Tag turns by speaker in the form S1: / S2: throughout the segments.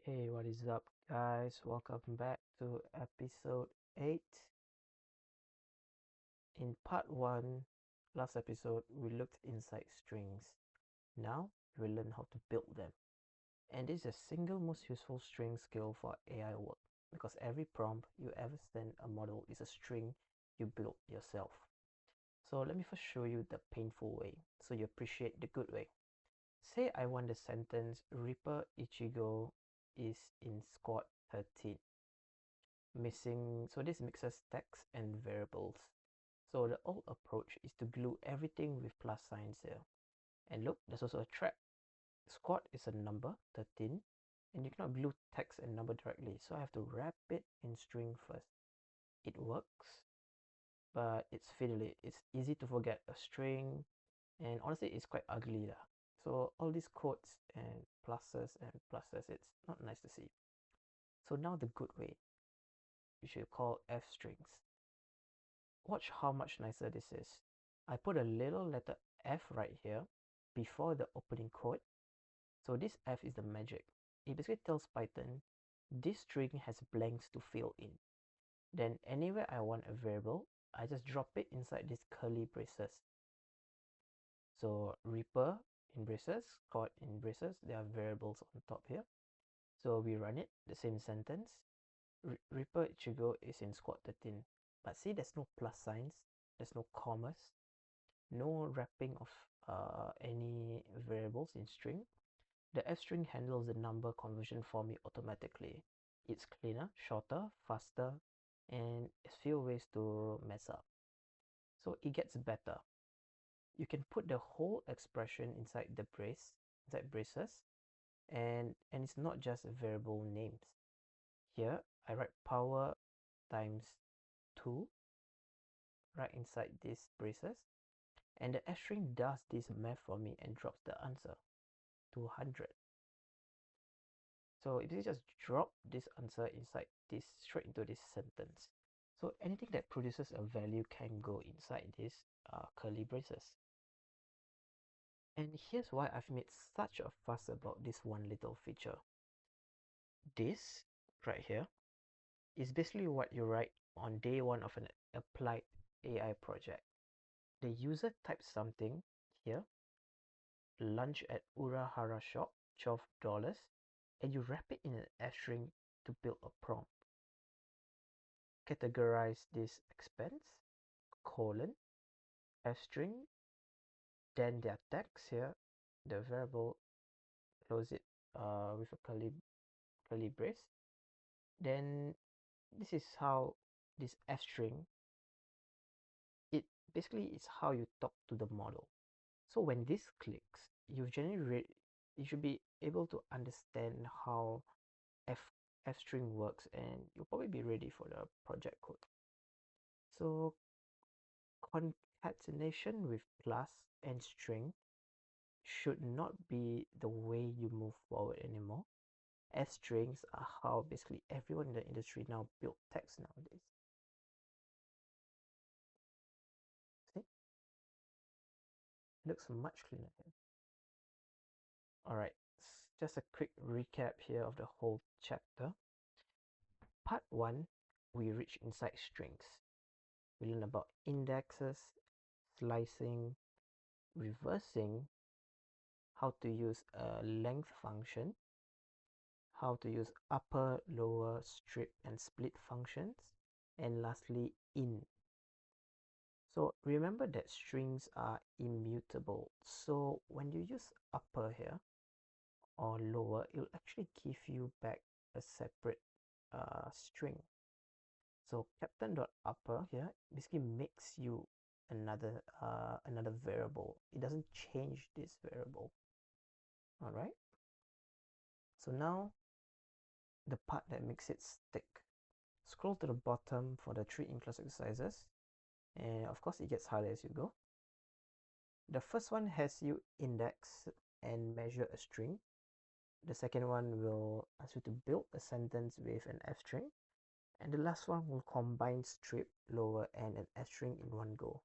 S1: Hey, what is up, guys? Welcome back to episode 8. In part 1, last episode, we looked inside strings. Now, we learn how to build them. And this is the single most useful string skill for AI work because every prompt you ever send a model is a string you built yourself. So let me first show you the painful way so you appreciate the good way. Say I want the sentence Reaper Ichigo is in squad 13. Missing, so this mixes text and variables. So the old approach is to glue everything with plus signs here. And look, there's also a trap. Squad is a number, 13, and you cannot glue text and number directly. So I have to wrap it in string first. It works, but it's fiddly. It's easy to forget a string, and honestly, it's quite ugly lah. So all these quotes and pluses, it's not nice to see. So now the good way, you should call F strings. Watch how much nicer this is. I put a little letter F right here before the opening quote. So this F is the magic. It basically tells Python this string has blanks to fill in. Then anywhere I want a variable, I just drop it inside these curly braces. So Reaper in braces, squad in braces, there are variables on top here. So we run it, the same sentence. Reaper Ichigo is in squad 13. But see, there's no plus signs, there's no commas, no wrapping of any variables in string. The F string handles the number conversion for me automatically. It's cleaner, shorter, faster, and there's few ways to mess up. So it gets better. You can put the whole expression inside the braces, and it's not just variable names. Here I write power times 2 right inside these braces, and the F string does this math for me and drops the answer 200. So it is just drop this answer inside this, straight into this sentence. So anything that produces a value can go inside these curly braces. And here's why I've made such a fuss about this one little feature. This right here is basically what you write on day one of an applied AI project. The user types something here, lunch at Urahara shop, $12, and you wrap it in an F string to build a prompt. Categorize this expense, colon, F string, then their text here, the variable, close it with a curly brace. Then this is how this F string, it basically is how you talk to the model. So when this clicks, you should be able to understand how F string works, and you'll probably be ready for the project code. So concatenation with plus and string should not be the way you move forward anymore. F strings are how basically everyone in the industry now build text nowadays. See, it looks much cleaner here. All right, just a quick recap here of the whole chapter. Part 1, we reach inside strings. We learn about indexes, slicing, reversing, how to use a length function, how to use upper, lower, strip, and split functions, and lastly, in. So remember that strings are immutable. So when you use upper here or lower, it will actually give you back a separate string. So captain.upper here basically makes you another variable. It doesn't change this variable. All right. So now the part that makes it stick. Scroll to the bottom for the 3 in-class exercises, and of course it gets harder as you go. The first one has you index and measure a string. The second one will ask you to build a sentence with an F string, and the last one will combine strip, lower, and an F string in one go.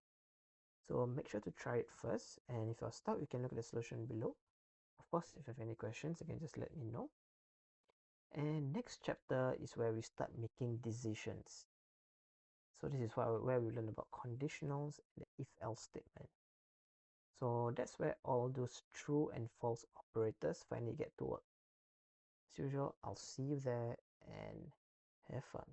S1: So make sure to try it first, and if you're stuck, you can look at the solution below. Of course, if you have any questions, you can just let me know. And next chapter is where we start making decisions. So this is where we learn about conditionals and the if-else statement. So that's where all those true and false operators finally get to work. As usual, I'll see you there and have fun.